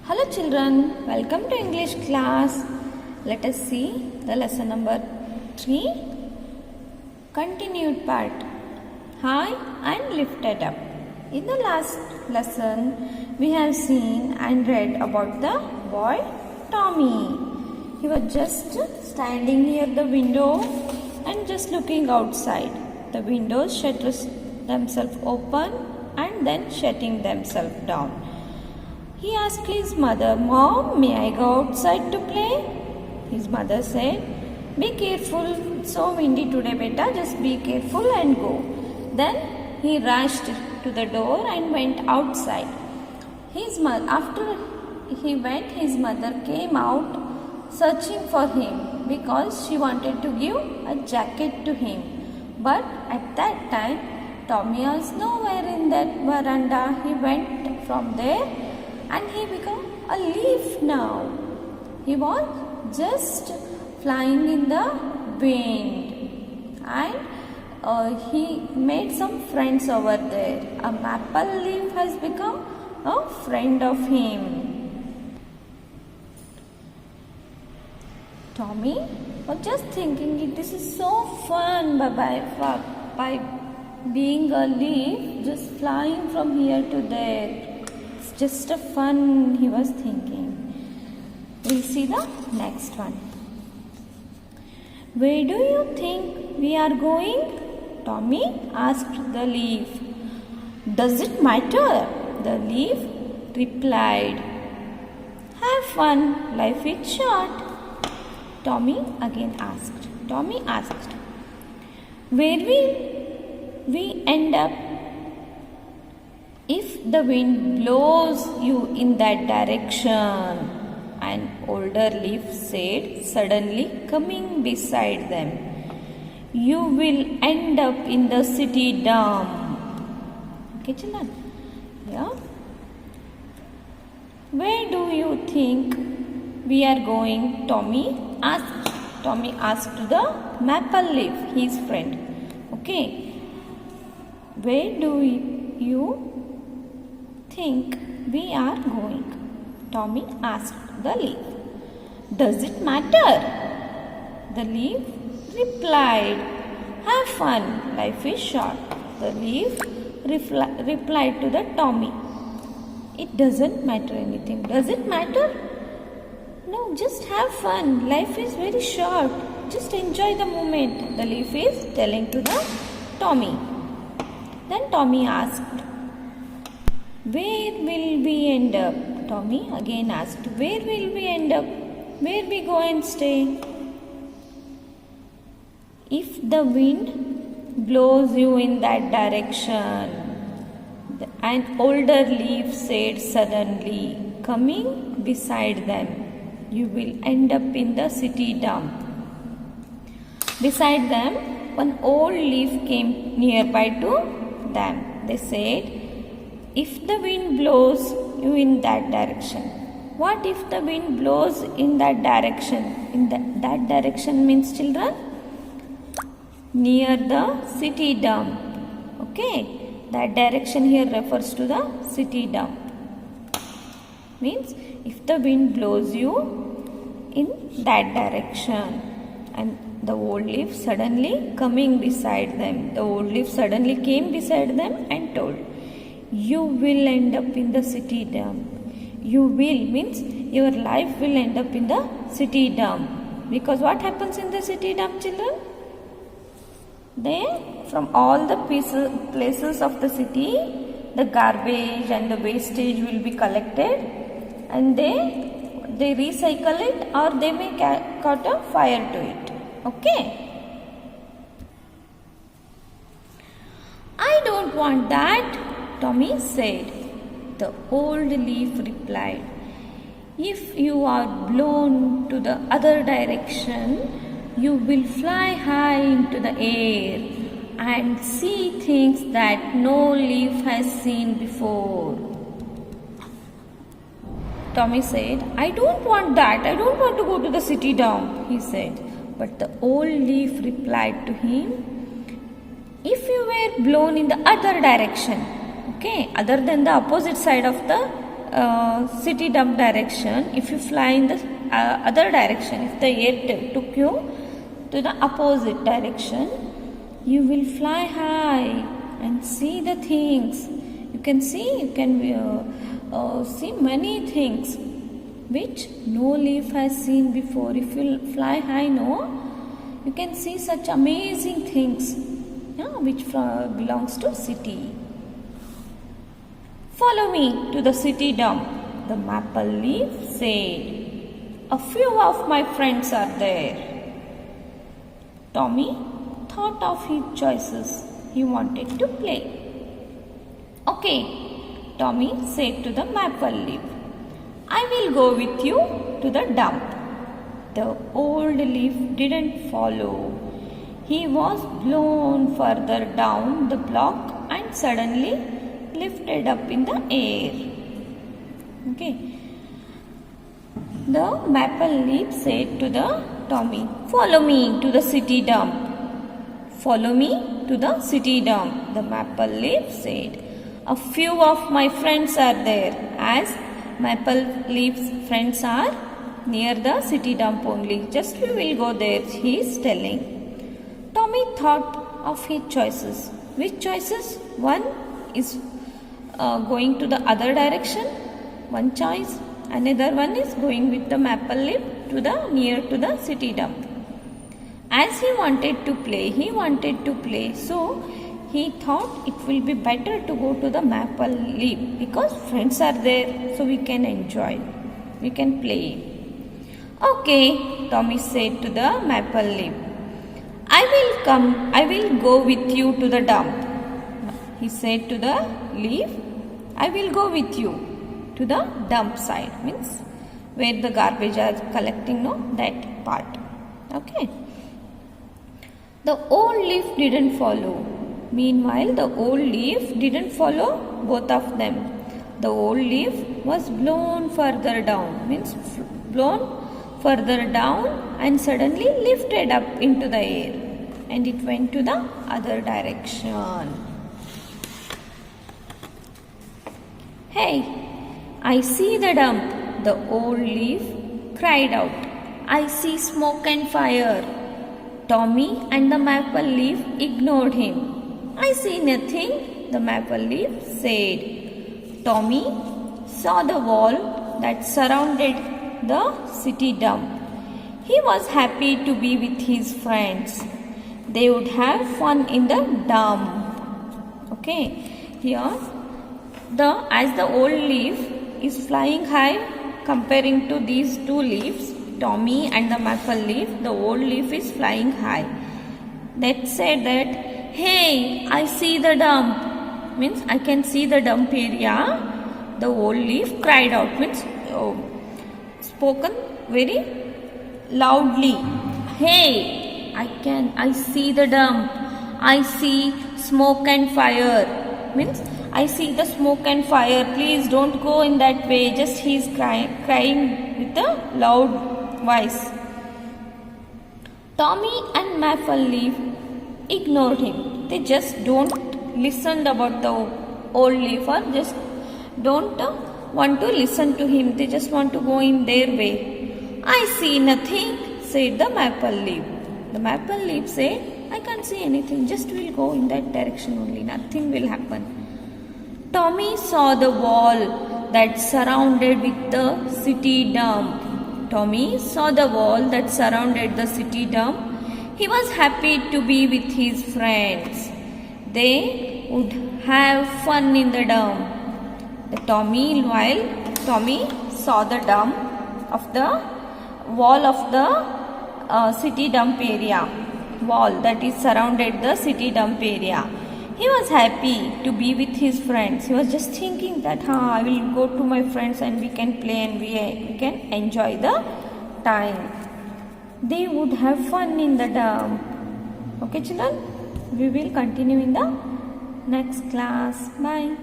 Hello children, welcome to English class. Let us see the lesson number 3, continued part, high and lifted up. In the last lesson, we have seen and read about the boy Tommy. He was just standing near the window and just looking outside. The windows shut themselves open and then shutting themselves down. He asked his mother, "Mom, may I go outside to play?" His mother said, "Be careful, it's so windy today, beta, just be careful and go." Then he rushed to the door and went outside. After he went, his mother came out searching for him because she wanted to give a jacket to him. But at that time, Tommy was nowhere in that veranda. He went from there and he became a leaf now. He was just flying in the wind, and he made some friends over there. A maple leaf has become a friend of him. Tommy was just thinking, this is so fun by being a leaf, just flying from here to there. It's just a fun, he was thinking. We'll see the next one. "Where do you think we are going?" Tommy asked the leaf. "Does it matter?" the leaf replied. "Have fun, life is short." Tommy asked, "Where will we end up if the wind blows you in that direction?" An older leaf said, suddenly coming beside them. "You will end up in the city dump." Okay, children? Yeah. "Where do you think we are going?" Tommy asked the maple leaf, his friend. Okay. "Where do you think we are going?" Tommy asked the leaf. "Does it matter?" the leaf replied. "Have fun, life is short." The leaf replied to the Tommy. "It doesn't matter anything." "Does it matter?" "No, just have fun, life is very short, just enjoy the moment," the leaf is telling to the Tommy. Then Tommy asked, "Where will we end up?" Tommy again asked, "Where will we end up? Where we go and stay?" "If the wind blows you in that direction," an older leaf said suddenly, coming beside them. "You will end up in the city dump." Beside them, one old leaf came nearby to them. They said, "If the wind blows you in that direction." What if the wind blows in that direction? That direction means, children, near the city dump. Okay, that direction here refers to the city dump. Means if the wind blows you in that direction. And the old leaf suddenly coming beside them. The old leaf suddenly came beside them and told, "You will end up in the city dump." You will means your life will end up in the city dump. Because what happens in the city dump, children? From all the places of the city, the garbage and the wastage will be collected, and they recycle it, or they may cut a fire to it. Okay? "I don't want that," Tommy said. The old leaf replied, "If you are blown to the other direction, you will fly high into the air and see things that no leaf has seen before." Tommy said, "I don't want that. I don't want to go to the city dump," he said. But the old leaf replied to him, "If you were blown in the other direction," okay, other than the opposite side of the city dump direction, if you fly in the other direction, if the air took you to the opposite direction, you will fly high and see the things. You can see many things which no leaf has seen before. If you fly high, you can see such amazing things, which belongs to city. Follow me to the city dump, the maple leaf said. A few of my friends are there. Tommy thought of his choices. He wanted to play. Okay, Tommy said to the maple leaf, I will go with you to the dump. The old leaf didn't follow. He was blown further down the block and suddenly lifted up in the air. Okay. The maple leaf said to the Tommy, follow me to the city dump. Follow me to the city dump, the maple leaf said. A few of my friends are there, as maple leaf's friends are near the city dump only. Just we will go there, he is telling. Tommy thought of his choices. Which choices? One is going to the other direction, one choice. Another one is going with the maple leaf to the near to the city dump. As he wanted to play, so he thought it will be better to go to the maple leaf because friends are there, so we can enjoy, we can play. Okay, Tommy said to the maple leaf, I will go with you to the dump. He said to the leaf, I will go with you to the dump side, means where the garbage are collecting, that part. Okay. The old leaf didn't follow. Meanwhile, the old leaf didn't follow both of them. The old leaf was blown further down, means blown further down and suddenly lifted up into the air, and it went to the other direction. Hey, I see the dump, the old leaf cried out. I see smoke and fire. Tommy and the maple leaf ignored him. I see nothing, the maple leaf said. Tommy saw the wall that surrounded the city dump. He was happy to be with his friends. They would have fun in the dump. Okay, here as the old leaf is flying high comparing to these two leaves, Tommy and the maple leaf, the old leaf is flying high. That said that, hey, I see the dump, means I can see the dump area. The old leaf cried out, means spoken very loudly. Hey, I see the dump. I see smoke and fire, means I see the smoke and fire. Please don't go in that way. Just he is crying with a loud voice. Tommy and maple leaf ignored him. They just don't listen about the old leaf, or just don't want to listen to him. They just want to go in their way. I see nothing, said the maple leaf. The maple leaf said, I can't see anything. Just we'll go in that direction only. Nothing will happen. Tommy saw the wall that surrounded with the city dump. Tommy saw the wall that surrounded the city dump. He was happy to be with his friends. They would have fun in the dump. While Tommy saw the dump of the wall of the city dump area, wall that is surrounded the city dump area, he was happy to be with his friends. He was just thinking that I will go to my friends and we can play and we can enjoy the time. They would have fun in the dump. Okay children, we will continue in the next class. Bye.